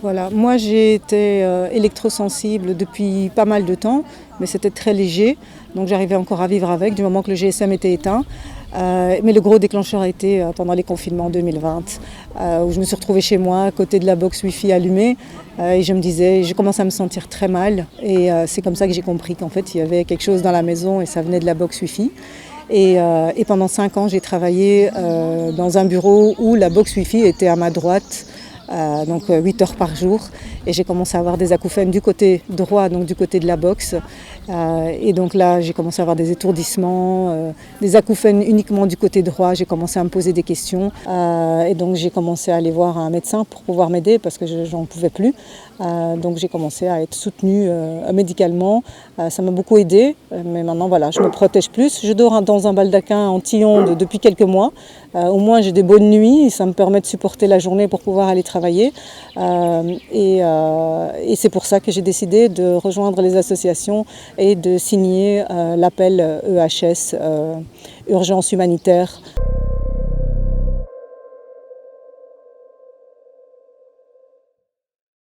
Voilà, moi j'ai été électrosensible depuis pas mal de temps, mais c'était très léger, donc j'arrivais encore à vivre avec du moment que le GSM était éteint. Mais le gros déclencheur a été pendant les confinements 2020, où je me suis retrouvée chez moi à côté de la box Wi-Fi allumée, et je me disais, je commençais à me sentir très mal, et c'est comme ça que j'ai compris qu'en fait il y avait quelque chose dans la maison et ça venait de la box Wi-Fi. Et pendant 5 ans, j'ai travaillé dans un bureau où la box Wi-Fi était à ma droite, donc 8 heures par jour. Et j'ai commencé à avoir des acouphènes du côté droit, donc du côté de la box. Et donc là, j'ai commencé à avoir des étourdissements, des acouphènes uniquement du côté droit. J'ai commencé à me poser des questions. Et donc j'ai commencé à aller voir un médecin pour pouvoir m'aider parce que j'en pouvais plus. Donc j'ai commencé à être soutenue médicalement. Ça m'a beaucoup aidée, mais maintenant voilà, je me protège plus. Je dors dans un baldaquin anti-ondes depuis quelques mois. Au moins j'ai des bonnes nuits, ça me permet de supporter la journée pour pouvoir aller travailler. Et c'est pour ça que j'ai décidé de rejoindre les associations et de signer l'appel EHS, Urgence Humanitaire.